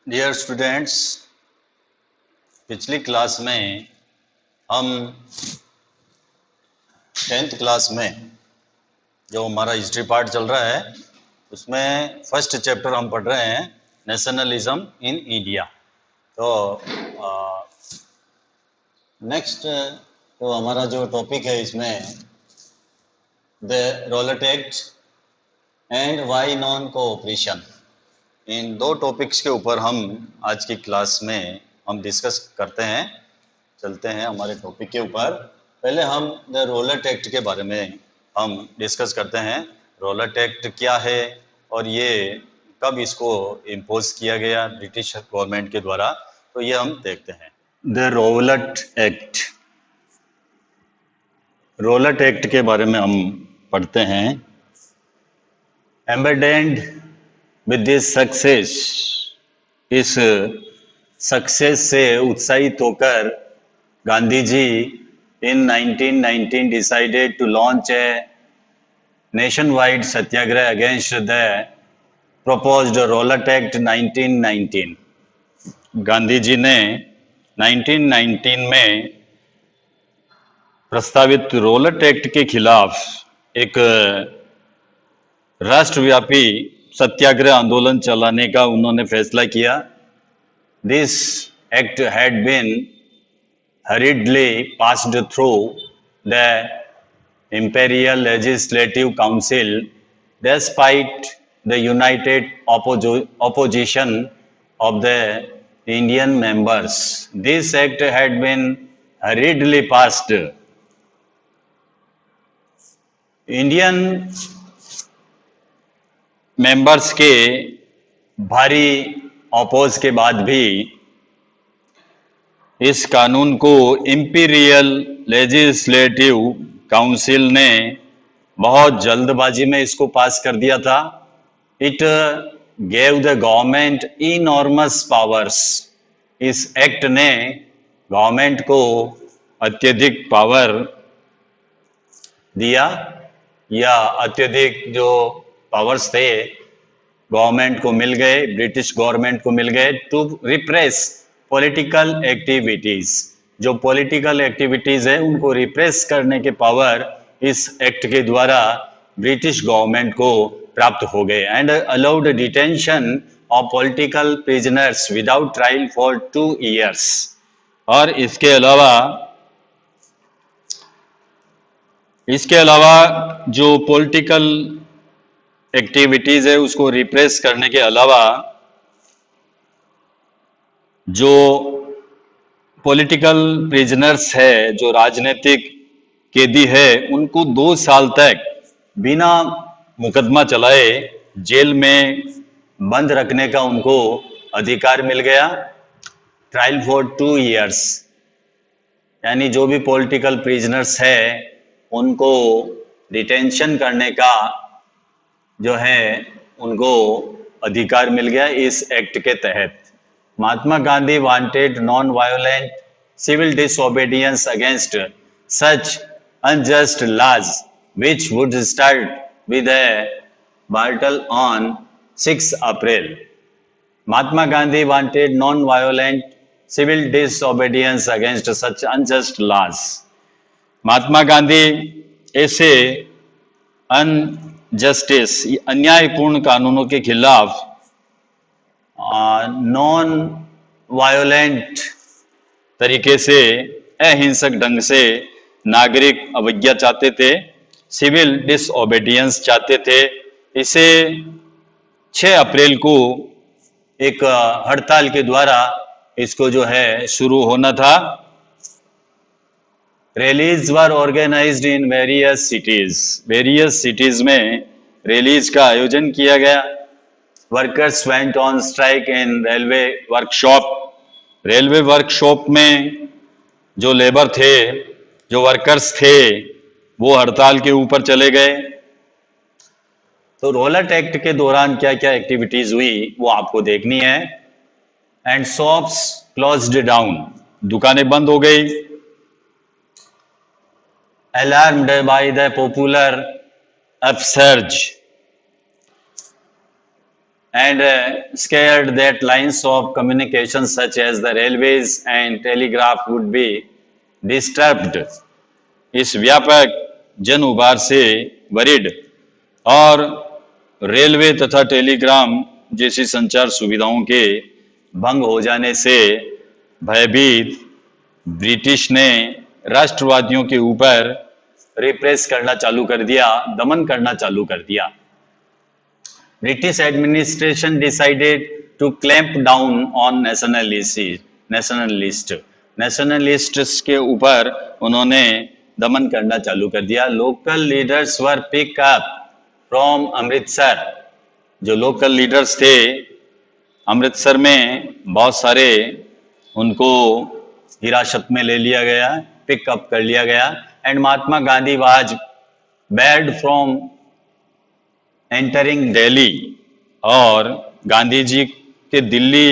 Dear students, पिछली class में हम 10th क्लास में जो हमारा हिस्ट्री पार्ट चल रहा है उसमें फर्स्ट चैप्टर हम पढ़ रहे हैं नेशनलिज्म इन इंडिया। तो नेक्स्ट तो हमारा जो टॉपिक है इसमें the Rowlatt Act and why non cooperation, इन दो टॉपिक्स के ऊपर हम आज की क्लास में हम डिस्कस करते हैं। चलते हैं हमारे टॉपिक के ऊपर। पहले हम द रोलेट एक्ट के बारे में हम डिस्कस करते हैं। रोलेट एक्ट क्या है और ये कब इसको इम्पोज किया गया ब्रिटिश गवर्नमेंट के द्वारा, तो ये हम देखते हैं। The Rowlatt act, Rowlatt act के बारे में हम पढ़ते हैं। एम्बेडेड विद दिस सक्सेस, इस सक्सेस से उत्साहित होकर Gandhi ji in 1919 decided to launch a nationwide satyagraha against the proposed Rowlatt Act 1919। Gandhi ji ने 1919 में प्रस्तावित रोलेट एक्ट के खिलाफ एक राष्ट्रव्यापी सत्याग्रह आंदोलन चलाने का उन्होंने फैसला किया। This act had been hurriedly passed through the Imperial Legislative Council despite the united opposition of the Indian members. This act had been hurriedly passed. Indian members के भारी अपोज के बाद भी इस कानून को इंपीरियल लेजिस्लेटिव काउंसिल ने बहुत जल्दबाजी में इसको पास कर दिया था। It gave the government enormous powers. इस एक्ट ने गवर्नमेंट को अत्यधिक पावर दिया, या अत्यधिक जो पावर्स थे गवर्नमेंट को मिल गए, ब्रिटिश गवर्नमेंट को मिल गए टू रिप्रेस पॉलिटिकल एक्टिविटीज। जो पॉलिटिकल एक्टिविटीज है उनको रिप्रेस करने के पावर इस एक्ट के द्वारा ब्रिटिश गवर्नमेंट को प्राप्त हो गए। And allowed detention of political prisoners without trial for 2 years। और इसके अलावा जो पॉलिटिकल एक्टिविटीज है उसको रिप्रेस करने के अलावा जो पॉलिटिकल प्रिजनर्स है, जो राजनीतिक कैदी है, उनको 2 साल तक बिना मुकदमा चलाए जेल में बंद रखने का उनको अधिकार मिल गया। ट्रायल फॉर 2 years, यानी जो भी पॉलिटिकल प्रिजनर्स है उनको डिटेंशन करने का जो है उनको अधिकार मिल गया इस एक्ट के तहत। Mahatma Gandhi wanted non violent civil disobedience against such unjust laws which would start with a battle on 6 April। Mahatma Gandhi wanted non-violent civil disobedience against such unjust laws। Mahatma Gandhi ऐसे अनजस्टिस, अन्यायपूर्ण कानूनों के खिलाफ नॉन वायोलेंट तरीके से, अहिंसक ढंग से नागरिक अवज्ञा चाहते थे, सिविल डिसओबीडियंस चाहते थे। इसे 6 अप्रैल को एक हड़ताल के द्वारा इसको जो है शुरू होना था। Rallies were organised in various cities में रैलीज का आयोजन किया गया। Workers went on strike in railway workshop में जो लेबर थे, जो वर्कर्स थे, वो हड़ताल के ऊपर चले गए। तो रोलेट एक्ट के दौरान क्या क्या एक्टिविटीज हुई वो आपको देखनी है। एंड शॉप्स क्लोज्ड डाउन, दुकानें बंद हो गई। Alarmed by the popular upsurge and scared that lines of communication such as the railways and telegraph would be disturbed. इस व्यापक जन उबार से वरिड और रेलवे तथा टेलीग्राम जैसी संचार सुविधाओं के भंग हो जाने से भयभीत ब्रिटिश ने राष्ट्रवादियों के ऊपर रिप्रेस करना चालू कर दिया, दमन करना चालू कर दिया। British administration decided to clamp down on nationalists के ऊपर उन्होंने दमन करना चालू कर दिया। Local leaders were picked up from Amritsar, जो लोकल लीडर्स थे अमृतसर में बहुत सारे उनको हिरासत में ले लिया गया, पिकअप कर लिया गया। And Mahatma Gandhi was bad from entering Delhi, और गांधी जी के दिल्ली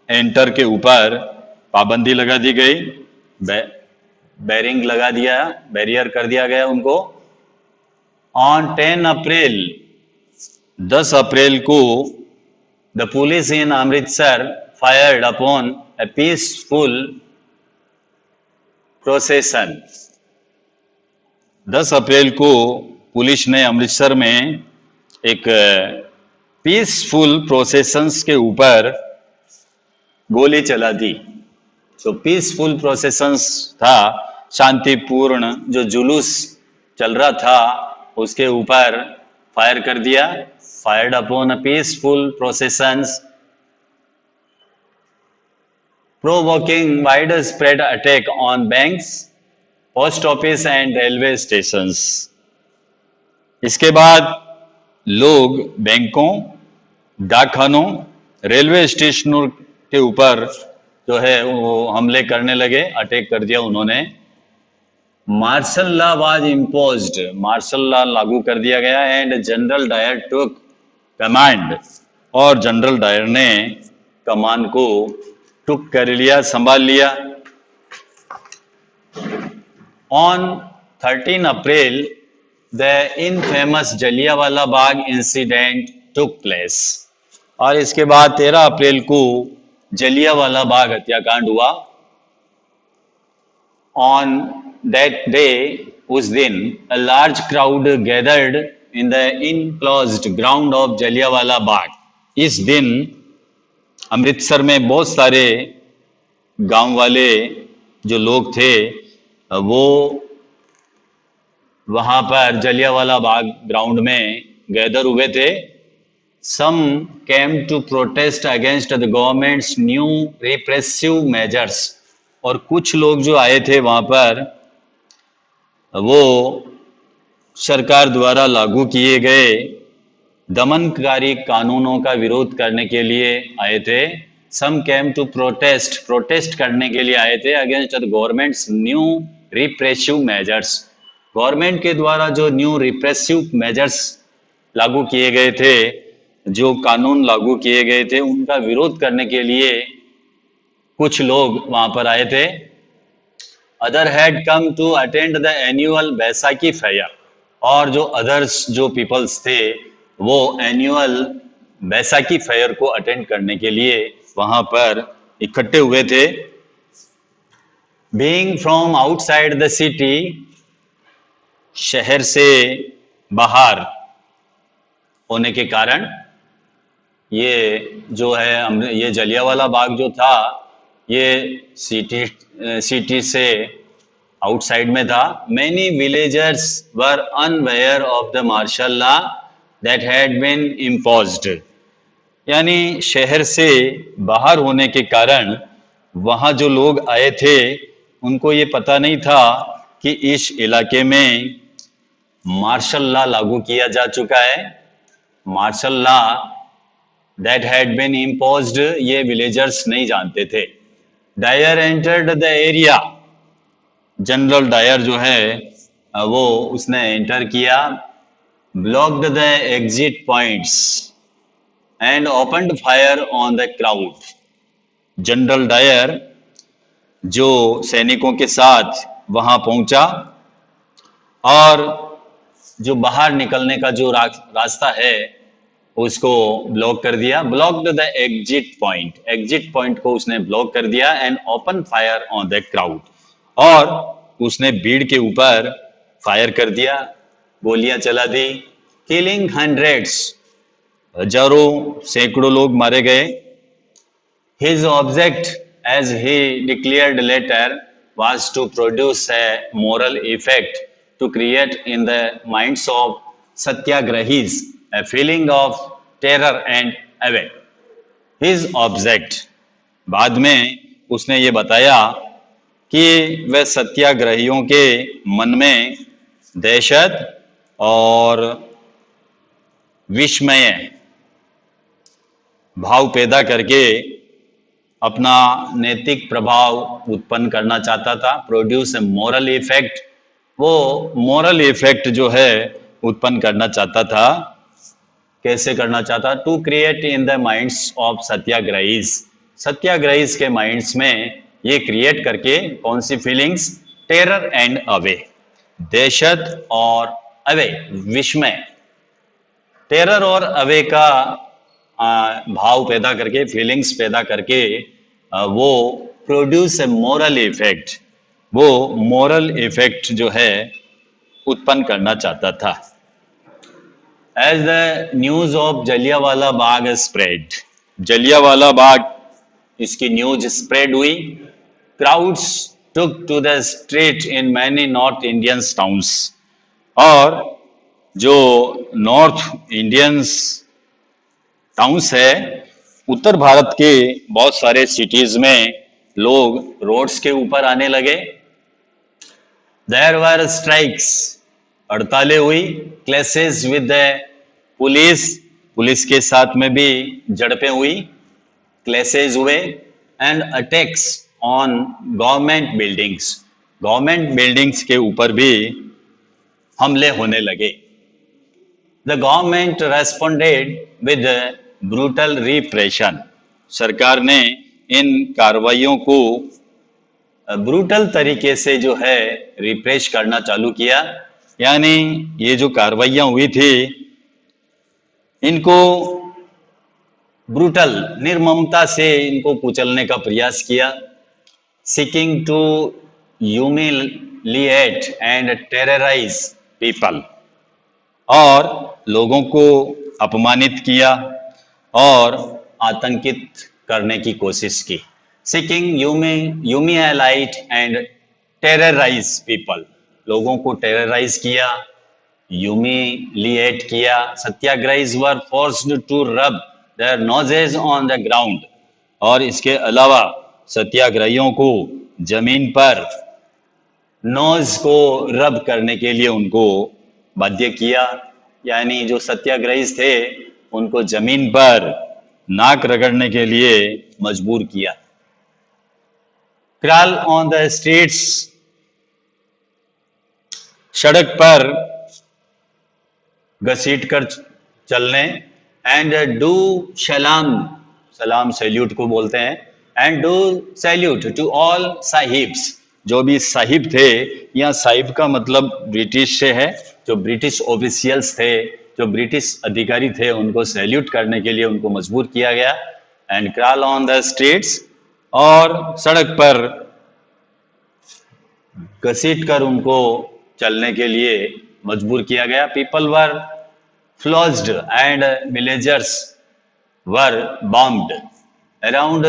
एंटर के ऊपर पाबंदी लगा दी गई, बैरिंग लगा दिया, बैरियर कर दिया गया उनको। ऑन 10 अप्रैल 10 अप्रैल को the police in Amritsar fired upon a peaceful procession. 10 अप्रैल को पुलिस ने अमृतसर में एक पीसफुल प्रोसेशंस के ऊपर गोली चला दी। तो पीसफुल प्रोसेशंस था, शांतिपूर्ण जो जुलूस चल रहा था उसके ऊपर फायर कर दिया। Fired upon a peaceful processions provoking wide spread attack on banks, post office and railway stations. इसके बाद लोग बैंकों, डाकखानों, रेलवे स्टेशनों के ऊपर जो है वो हमले करने लगे, अटैक कर दिया उन्होंने। Martial law was imposed, martial law लागू कर दिया गया। And General Dyer took command, और जनरल डायर ने कमान को टुक कर लिया, संभाल लिया। On 13 April the infamous Jallianwala Bagh incident took place, और इसके बाद 13 अप्रैल को जलियांवाला बाग हत्याकांड हुआ। ऑन दैट डे, उस दिन, a large crowd gathered in the enclosed ground of Jallianwala Bagh. इस दिन अमृतसर में बहुत सारे गांव वाले जो लोग थे वो वहां पर जलियांवाला बाग ग्राउंड में गैदर हुए थे। Some came to protest against the government's new repressive measures, और कुछ लोग जो आए थे वहां पर वो सरकार द्वारा लागू किए गए दमनकारी कानूनों का विरोध करने के लिए आए थे। Some came to protest, protest करने के लिए आए थे against the government's new repressive measures, government के द्वारा जो न्यू रिप्रेसिव मेजर्स लागू किए गए थे, जो कानून लागू किए गए थे, उनका विरोध करने के लिए कुछ लोग वहां पर आए थे। Other had come to attend the annual Baisakhi fair, और जो अदर्स जो पीपल्स थे वो एनुअल बैसाखी फेयर को अटेंड करने के लिए वहां पर इकट्ठे हुए थे। Being from outside the city, शहर से बाहर होने के कारण ये जो है, ये जलियांवाला बाग जो था ये सिटी से आउटसाइड में था। Many villagers were unaware of the martial law that had been imposed, यानी शहर से बाहर होने के कारण वहाँ जो लोग आए थे उनको ये पता नहीं था कि इस इलाके में मार्शल लॉ लागू किया जा चुका है। Martial law that had been imposed, ये विलेजर्स नहीं जानते थे। Dyer entered the area, General Dyer जो है वो उसने एंटर किया। Blocked the exit points and opened fire on the crowd. General Dyer जो सैनिकों के साथ वहां पहुंचा और जो बाहर निकलने का जो रास्ता है उसको ब्लॉक कर दिया, ब्लॉक्ड द एग्जिट पॉइंट को उसने ब्लॉक कर दिया and open fire on the crowd, और उसने भीड़ के ऊपर फायर कर दिया, गोलियां चला दी, किलिंग हंड्रेड्स, हजारों सैकड़ों लोग मारे गए। His object, as he declared later, was to produce a moral effect to create in the minds of satyagrahis a feeling of terror and awe. His object, बाद में उसने ये बताया कि वह सत्याग्रहियों के मन में दहशत और विस्मय भाव पैदा करके अपना नैतिक प्रभाव उत्पन्न करना चाहता था। प्रोड्यूस ए मोरल इफेक्ट, वो मोरल इफेक्ट जो है उत्पन्न करना चाहता था। कैसे करना चाहता? To create in the minds of satyagrahis, satyagrahis के माइंड्स में ये क्रिएट करके कौन सी फीलिंग्स? टेरर एंड अवे, दहशत और अवे, विस्मय, टेरर और अवे का भाव पैदा करके, फीलिंग्स पैदा करके वो प्रोड्यूस ए मोरल इफेक्ट, वो मोरल इफेक्ट जो है उत्पन्न करना चाहता था। As the news of Jallianwala Bagh spread, Jallianwala Bagh इसकी न्यूज स्प्रेड हुई, crowds took to the street in many north Indian towns, और जो नॉर्थ इंडियंस टाउन्स है, उत्तर भारत के बहुत सारे सिटीज में लोग रोड्स के ऊपर आने लगे। देयर वर स्ट्राइक्स, हड़तालें हुई, clashes with the police, police के साथ में भी झड़पें हुई, क्लैशेस हुए, and attacks on government buildings, government buildings के ऊपर भी हमले होने लगे। The government responded with brutal repression, सरकार ने इन कार्रवाइयों को ब्रूटल तरीके से जो है रिप्रेश करना चालू किया, यानी ये जो कार्रवाइयां हुई थी इनको ब्रूटल, निर्ममता से इनको कुचलने का प्रयास किया। Seeking to humiliate and terrorise people, और लोगों को अपमानित किया और आतंकित करने की कोशिश की। Seeking humiliate and terrorise people, लोगों को टेरराइज किया, ह्यूमिलिएट किया। Satyagrahis were forced to rub their noses on the ground, और इसके अलावा सत्याग्रहियों को जमीन पर नोज को रब करने के लिए उनको बाध्य किया, यानी जो सत्याग्रही थे उनको जमीन पर नाक रगड़ने के लिए मजबूर किया। क्रॉल ऑन द स्ट्रीट्स, सड़क पर घसीट कर चलने, एंड डू सलाम, सलाम सैल्यूट को बोलते हैं, and do salute to all sahibs, जो भी साहिब थे, यहाँ साहिब का मतलब ब्रिटिश से है, जो ब्रिटिश ऑफिशियल्स थे, जो ब्रिटिश अधिकारी थे, उनको सैल्यूट करने के लिए उनको मजबूर किया गया। And crawl on the streets, और सड़क पर घसीट कर उनको चलने के लिए मजबूर किया गया। People were flogged and villagers were bombed around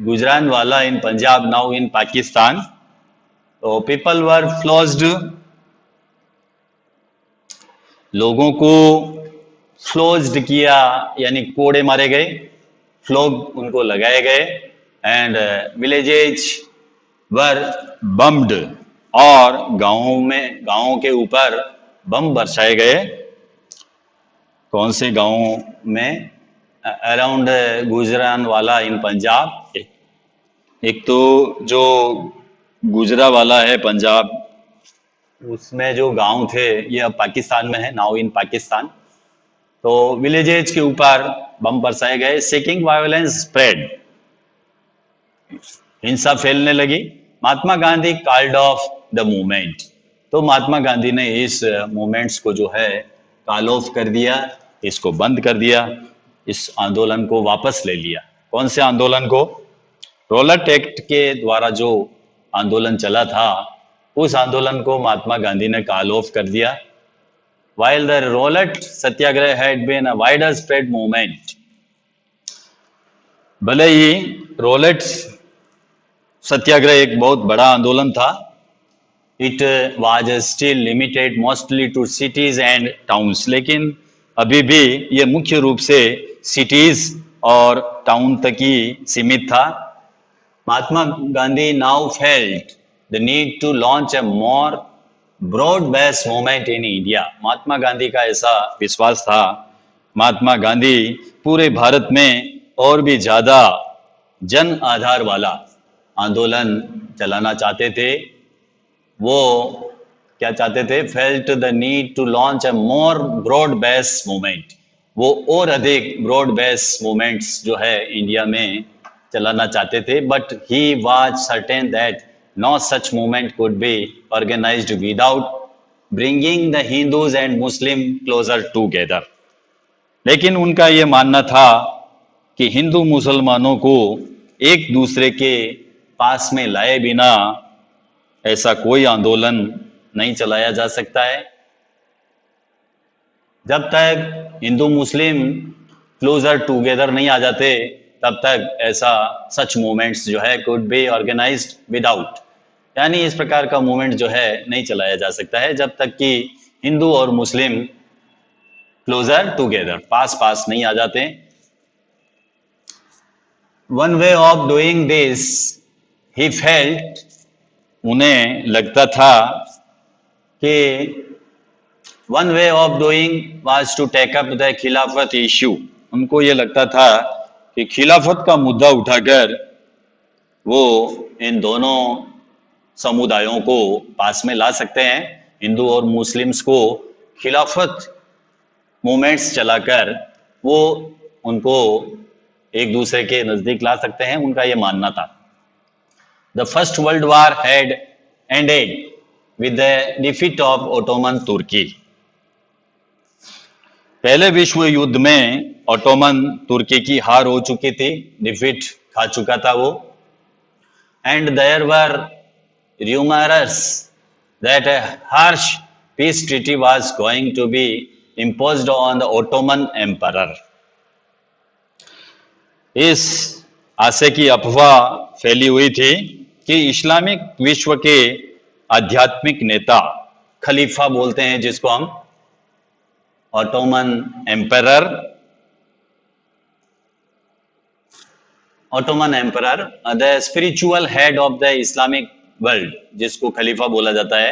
Gujranwala in Punjab, now in Pakistan. तो पीपल वर फ्लोज्ड, लोगों को फ्लोज्ड किया, यानी कोड़े मारे गए, फ्लोग उनको लगाए गए। एंड विलेजेज वर बम्ड, और गांवों के ऊपर बम बरसाए गए। कौन से गांवों में? अराउंड गुजरानवाला इन पंजाब, एक तो जो गुजरावाला है पंजाब, उसमें जो गांव थे ये अब पाकिस्तान में है, नाउ इन पाकिस्तान। तो विलेजेज के ऊपर बम बरसाए गए। सीकिंग वायलेंस स्प्रेड, हिंसा फैलने लगी। Mahatma Gandhi called off the movement, तो महात्मा गांधी ने इस मूवमेंट्स को जो है कॉल ऑफ कर दिया। इसको बंद कर दिया, इस आंदोलन को वापस ले लिया। कौन से आंदोलन को? रॉलेट एक्ट के द्वारा जो आंदोलन चला था, उस आंदोलन को महात्मा गांधी ने कॉल ऑफ कर दिया। While the Rowlatt Satyagraha had been a wider spread movement, भले ही रोलेट सत्याग्रह एक बहुत बड़ा आंदोलन था, it was still limited mostly to cities and towns, लेकिन अभी भी ये मुख्य रूप से सिटीज और टाउन तक ही सीमित था। Mahatma Gandhi now felt the need to launch a more broad based movement in India. Mahatma Gandhi का ऐसा विश्वास था, महात्मा गांधी पूरे भारत में और भी ज्यादा जन आधार वाला आंदोलन चलाना चाहते थे। वो क्या चाहते थे? Felt the need to launch a more broad based movement. वो और अधिक ब्रॉड बेस्ड मूवमेंट्स जो है इंडिया में चलाना चाहते थे, but he was certain that no such movement could be organized without bringing the Hindus and Muslim closer together। लेकिन उनका ये मानना था कि हिंदू मुसलमानों को एक दूसरे के पास में लाए बिना ऐसा कोई आंदोलन नहीं चलाया जा सकता है। जब तक हिंदू मुस्लिम क्लोजर टुगेदर नहीं आ जाते, तब तक ऐसा सच मूवमेंट्स जो है कुड बी ऑर्गेनाइज्ड विदाउट, यानी इस प्रकार का मूवमेंट जो है नहीं चलाया जा सकता है जब तक कि हिंदू और मुस्लिम क्लोजर टुगेदर पास पास नहीं आ जाते। One way of doing this he felt, उन्हें लगता था कि one way of doing was to take up the Khilafat issue. उनको ये लगता था कि खिलाफत का मुद्दा उठाकर वो इन दोनों समुदायों को पास में ला सकते हैं, हिंदू और मुस्लिम्स को खिलाफत मूवमेंट्स चलाकर वो उनको एक दूसरे के नजदीक ला सकते हैं, उनका ये मानना था। The first world war had ended with the defeat of Ottoman Turkey. पहले विश्व युद्ध में ओटोमन तुर्की की हार हो चुकी थी, डिफीट खा चुका था वो। And there were rumors that a harsh peace treaty was going to be imposed on the Ottoman Emperor। इस आशय की अफवाह फैली हुई थी कि इस्लामिक विश्व के आध्यात्मिक नेता, खलीफा बोलते हैं जिसको हम, Ottoman emperor, the spiritual head of the Islamic world, जिसको खलीफा बोला जाता है।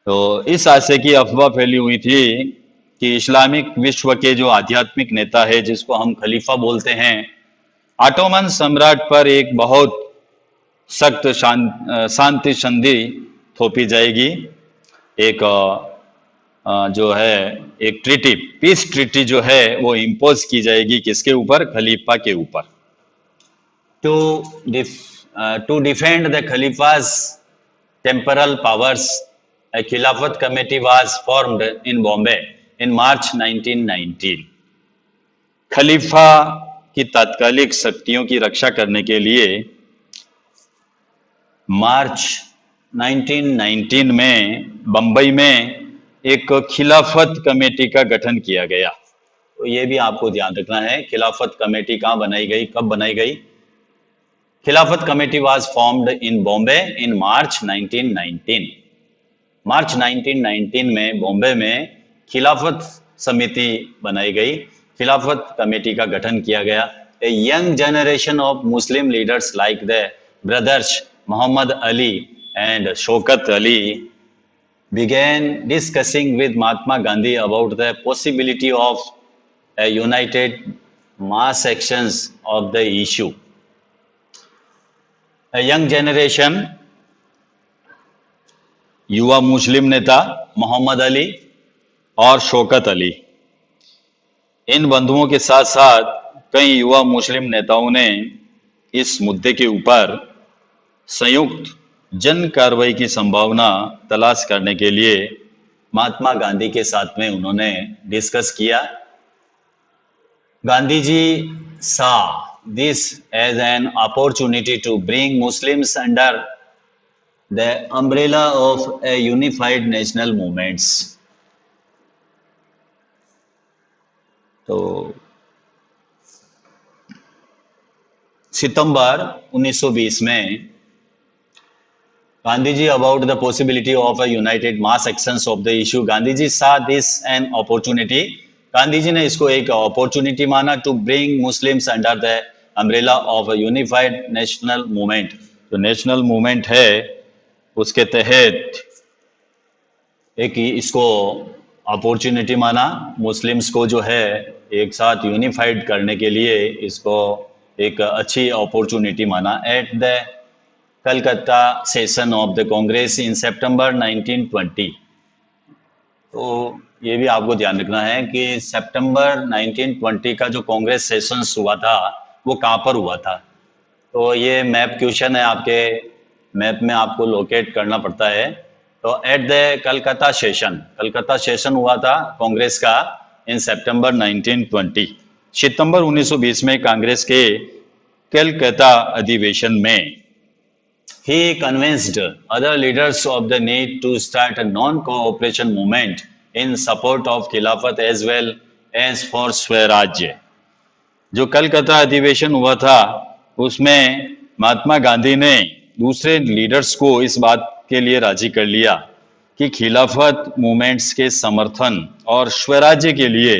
तो इस आशय की अफवाह फैली हुई थी कि इस्लामिक विश्व के जो आध्यात्मिक नेता है, जिसको हम खलीफा बोलते हैं, ऑटोमन सम्राट पर एक बहुत सख्त शांति संधि थोपी जाएगी। एक जो है एक ट्रीटी, पीस ट्रीटी जो है वो इम्पोज की जाएगी, किसके ऊपर? खलीफा के ऊपर। To defend the Khalifa's temporal powers, a Khilafat committee was formed in Bombay in March 1919। खलीफा की तात्कालिक शक्तियों की रक्षा करने के लिए मार्च 1919 में बंबई में एक खिलाफत कमेटी का गठन किया गया। तो ये भी आपको ध्यान रखना है, खिलाफत कमेटी कहाँ बनाई गई, कब बनाई गई? खिलाफत committee was formed in Bombay in March 1919। मार्च 1919 में बॉम्बे में खिलाफत समिति बनाई गई, खिलाफत कमेटी का गठन किया गया। A young generation of Muslim leaders like the brothers Muhammad Ali and Shaukat Ali began discussing with Mahatma Gandhi about the possibility of a united mass actions of the issue। A young generation, युवा मुस्लिम नेता मोहम्मद अली और शौकत अली, इन बंधुओं के साथ साथ कई युवा मुस्लिम नेताओं ने इस मुद्दे के ऊपर संयुक्त जन कार्रवाई की संभावना तलाश करने के लिए महात्मा गांधी के साथ में उन्होंने डिस्कस किया। Gandhi ji saw this as an opportunity to bring Muslims under the umbrella of a unified national movements। तो सितंबर 1920 में Gandhi ji about the possibility of a united mass actions of the issue, Gandhi ji saw this an opportunity, Gandhi ji ने इसको एक opportunity माना to bring Muslims under the umbrella of a unified national movement. जो national movement है उसके तहत एक इसको अपॉर्चुनिटी माना, मुस्लिम्स को जो है एक साथ यूनिफाइड करने के लिए इसको एक अच्छी अपॉर्चुनिटी माना। At the Calcutta session of the Congress in September 1920। तो ये भी आपको ध्यान रखना है कि सितंबर 1920 का जो कांग्रेस सेशन हुआ था वो कहाँ पर हुआ था। तो ये मैप क्वेश्चन है, आपके मैप में आपको लोकेट करना पड़ता है। तो एट द कलकत्ता सेशन हुआ था कांग्रेस का इन सितंबर 1920। सितंबर 1920 में कांग्रेस के कलकत्ता अधिवेशन में he convinced other leaders of the need to start a non-cooperation movement in support of खिलाफत as well as for स्वराज्य। जो कलकत्ता अधिवेशन हुआ था उसमें महात्मा गांधी ने दूसरे लीडर्स को इस बात के लिए राजी कर लिया कि खिलाफत मूवमेंट्स के समर्थन और स्वराज्य के लिए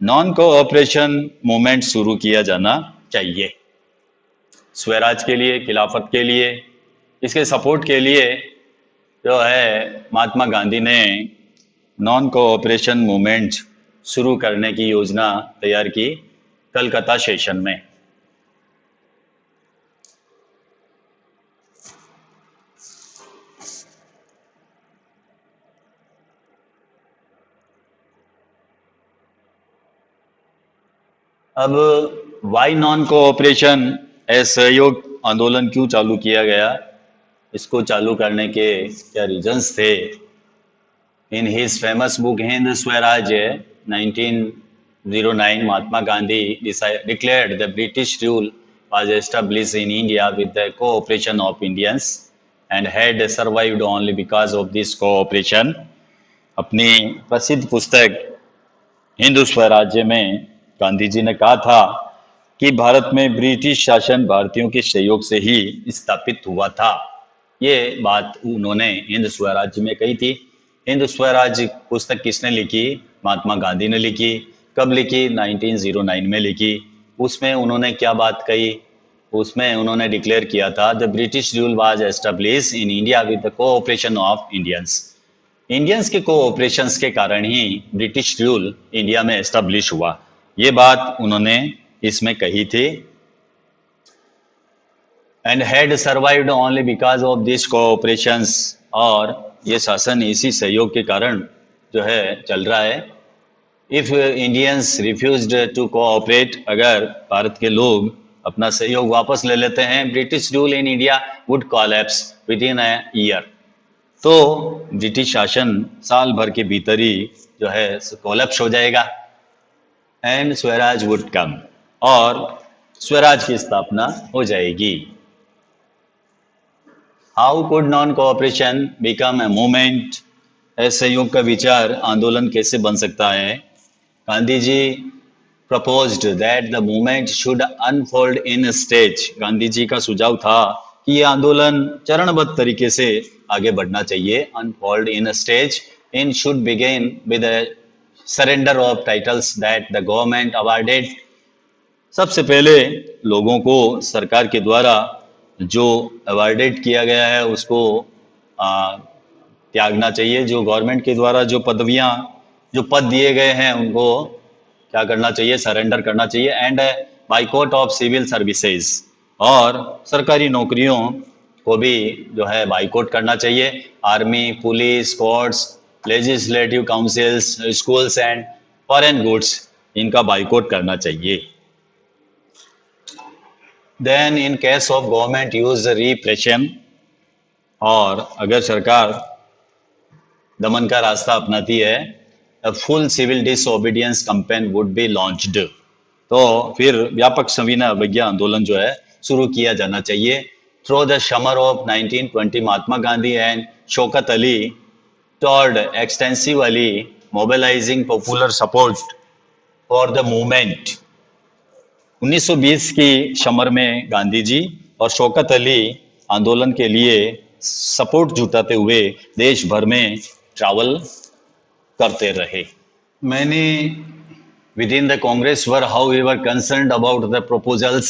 नॉन कोऑपरेशन मूवमेंट शुरू किया जाना चाहिए। स्वराज के लिए, खिलाफत के लिए, इसके सपोर्ट के लिए जो है महात्मा गांधी ने नॉन कोऑपरेशन मूवमेंट शुरू करने की योजना तैयार की कलकत्ता सेशन में। अब वाई नॉन कोऑपरेशन असहयोग आंदोलन क्यों चालू किया गया, इसको चालू करने के क्या रीजंस थे। In his famous book Hind Swaraj 1909 Mahatma Gandhi declared the British rule was established in India with the cooperation of Indians and had survived only because of this cooperation। अपनी प्रसिद्ध पुस्तक हिंदू स्वराज्य में गांधी जी ने कहा था कि भारत में ब्रिटिश शासन भारतीयों के सहयोग से ही स्थापित हुआ था। ये बात उन्होंने हिंद स्वराज्य में कही थी। हिंद स्वराज्य पुस्तक किसने लिखी? महात्मा गांधी ने लिखी। कब लिखी? 1909 में लिखी। उसमें उन्होंने क्या बात कही? उसमें उन्होंने डिक्लेयर किया था the British rule was established in India with the cooperation of Indians. Indians के कोऑपरेशन के कारण ही ब्रिटिश रूल इंडिया में एस्टेब्लिश हुआ। ये बात उन्होंने इसमें कही थी। And had survived only because of this cooperations, और ये शासन इसी सहयोग के कारण जो है चल रहा है। If Indians refused to cooperate, अगर भारत के लोग अपना सहयोग वापस ले लेते हैं, British rule in India would collapse with in a year. तो ब्रिटिश शासन साल भर के भीतर ही जो है कोलैप्स हो जाएगा। एंड स्वराज वुड कम, और स्वराज की स्थापना हो जाएगी। How could non cooperation become a movement, असहयोग का विचार आंदोलन कैसे बन सकता है? Gandhi ji proposed that the movement should unfold in a stage। Gandhi ji का सुझाव था कि ये आंदोलन चरणबद्ध तरीके से आगे बढ़ना चाहिए। unfold in a stage in should begin with a surrender of titles that the government awarded। सबसे पहले लोगों को सरकार के द्वारा जो अवार्डेड किया गया है उसको त्यागना चाहिए। जो गवर्नमेंट के द्वारा जो पदवियां, जो पद दिए गए हैं उनको क्या करना चाहिए? सरेंडर करना चाहिए। And boycott of civil services, और सरकारी नौकरियों को भी जो है बाइकआउट करना चाहिए। Army, police, courts, legislative councils, schools and foreign goods, इनका बाइकआउट करना चाहिए। Then in case of government use repression, और अगर सरकार दमन का रास्ता अपनाती है, a full civil disobedience campaign would be launched. तो फिर व्यापक सविनय अवज्ञा आंदोलन जो है शुरू किया जाना चाहिए. Through the summer of 1920 Mahatma Gandhi and Shaukat Ali toured extensively mobilising popular support for the movement. 1920 की समर में गांधी जी और शौकत अली आंदोलन के लिए सपोर्ट जुटाते हुए देश भर में ट्रैवल करते रहे. Many within the Congress were however concerned about the proposals.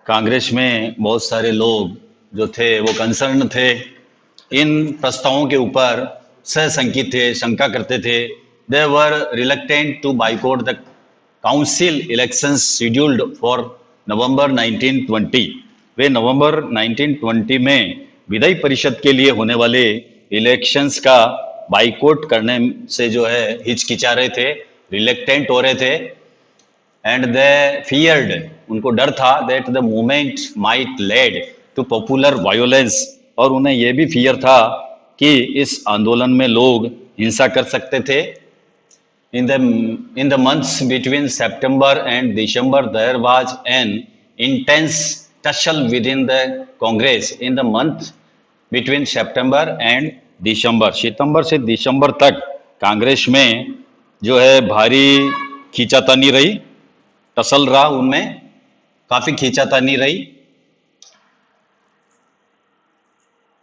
Congress में बहुत सारे लोग जो थे वो कंसर्न थे, इन प्रस्तावों के ऊपर सशंकित थे, शंका करते थे. They were reluctant to boycott the council elections scheduled for नवंबर 1920. वे नवंबर 1920 में विधायी परिषद के लिए होने वाले इलेक्शंस का बाइकआउट करने से जो है हिचकिचा रहे थे, रिलेक्टेंट हो रहे थे. एंड दे फियर्ड, उनको डर था, that the movement might lead to popular violence, और उन्हें यह भी फियर था कि इस आंदोलन में लोग हिंसा कर सकते थे. In the months between September and December, there was an intense tussle within the Congress. In the month between September and December, सितंबर से दिसंबर तक कांग्रेस में जो है भारी खींचातानी रही, टसल रहा, उनमें काफी खींचातानी रही.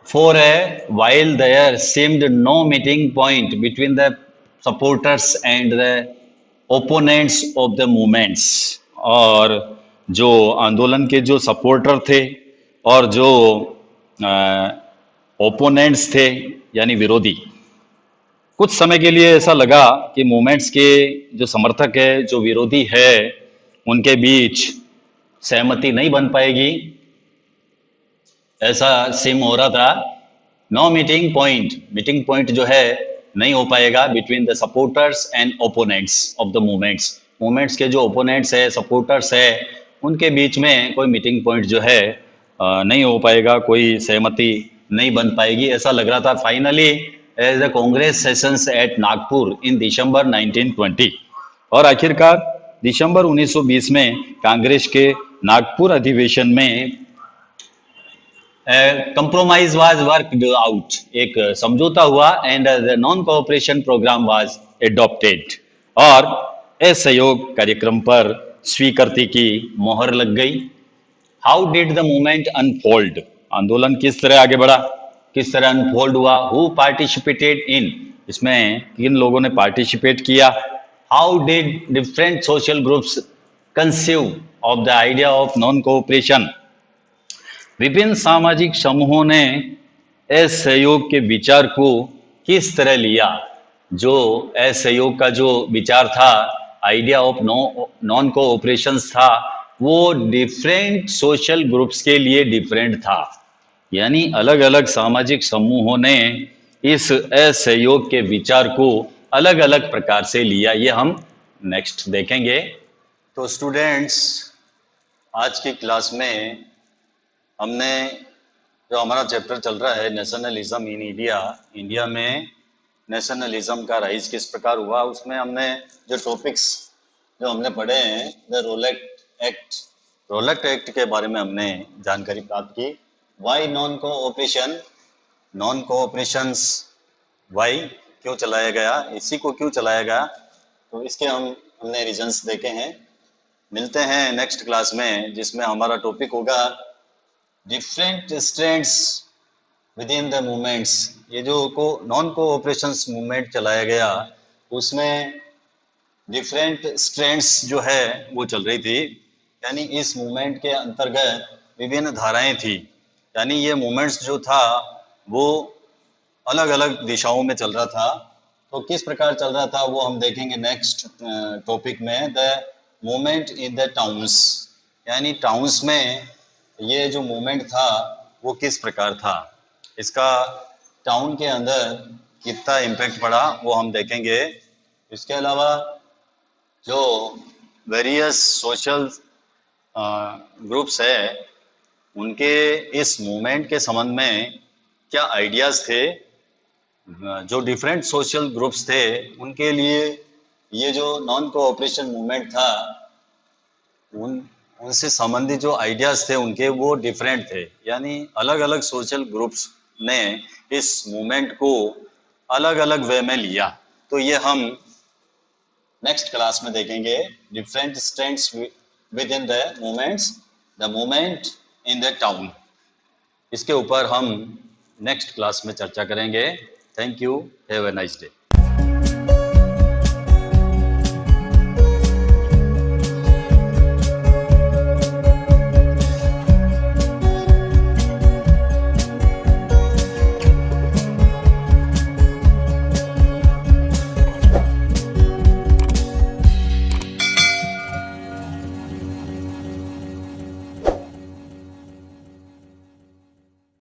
For a while there seemed no meeting point between the supporters and the opponents of the movements. और जो आंदोलन के जो सपोर्टर थे और जो ओपोनेंट्स थे यानी विरोधी, कुछ समय के लिए ऐसा लगा कि मूवमेंट्स के जो समर्थक है, जो विरोधी है, उनके बीच सहमति नहीं बन पाएगी, ऐसा सिम हो रहा था. नो मीटिंग पॉइंट जो है नहीं हो पाएगा between the supporters and opponents of the movements के जो ओपोनेंट्स है, सपोर्टर्स है, उनके बीच में कोई मीटिंग पॉइंट जो है नहीं हो पाएगा, कोई सहमति नहीं बन पाएगी, ऐसा लग रहा था. Finally as the Congress sessions at Nagpur in December 1920, और आखिरकार दिसंबर 1920 में कांग्रेस के नागपुर अधिवेशन में कंप्रोमाइज वाज वर्कड आउट, एक समझौता हुआ, and the non cooperation programme was adopted, और असहयोग कार्यक्रम पर स्वीकृति की मोहर लग गई. How did the movement unfold, आंदोलन किस तरह आगे बढ़ा, किस तरह अनफोल्ड हुआ. हु पार्टिसिपेटेड इन, इसमें किन लोगों ने पार्टिसिपेट किया. How did different social groups conceive of the idea of non cooperation, विभिन्न सामाजिक समूहों ने असहयोग के विचार को किस तरह लिया. जो असहयोग का जो विचार था, आइडिया ऑफ नॉन कोऑपरेशन था, वो डिफरेंट सोशल ग्रुप्स के लिए डिफरेंट था, यानी अलग अलग सामाजिक समूहों ने इस असहयोग के विचार को अलग अलग प्रकार से लिया. ये हम नेक्स्ट देखेंगे. तो स्टूडेंट्स, आज की क्लास में हमने जो हमारा चैप्टर चल रहा है नेशनलिज्म इन इंडिया में नेशनलिज्म का राइज किस प्रकार हुआ, उसमें हमने जो टॉपिक्स जो हमने पढ़े हैं, द रोलेट एक्ट के बारे में हमने जानकारी प्राप्त की. वाई नॉन कोऑपरेशंस वाई क्यों चलाया गया, इसी को क्यों चलाया गया, तो इसके हमने रीजंस देखे हैं. मिलते हैं नेक्स्ट क्लास में, जिसमें हमारा टॉपिक होगा different strands with in the movements. ये जो नॉन कोऑपरेशंस मूवमेंट चलाया गया, उसमें डिफरेंट स्ट्रेंड्स जो है वो चल रही थी, यानी इस मूवमेंट के अंतर्गत विभिन्न धाराएं थी, यानी ये मूवमेंट्स जो था वो अलग अलग दिशाओं में चल रहा था. तो किस प्रकार चल रहा था वो हम देखेंगे नेक्स्ट टॉपिक में. The movement in the towns, यानी टाउन्स में ये जो मूवमेंट था वो किस प्रकार था, इसका टाउन के अंदर कितना इम्पैक्ट पड़ा वो हम देखेंगे. इसके अलावा जो वेरियस सोशल ग्रुप्स है, उनके इस मूवमेंट के संबंध में क्या आइडियाज़ थे जो डिफरेंट सोशल ग्रुप्स थे उनके लिए ये जो नॉन कोऑपरेशन मूवमेंट था, उन उनसे संबंधित जो आइडियाज थे उनके वो डिफरेंट थे। यानी अलग अलग सोशल ग्रुप्स ने इस मूवमेंट को अलग अलग वे में लिया। तो ये हम नेक्स्ट क्लास में देखेंगे। Different strengths with in the movements, the movement in the town, इसके ऊपर हम नेक्स्ट क्लास में चर्चा करेंगे। Thank you, have a nice day.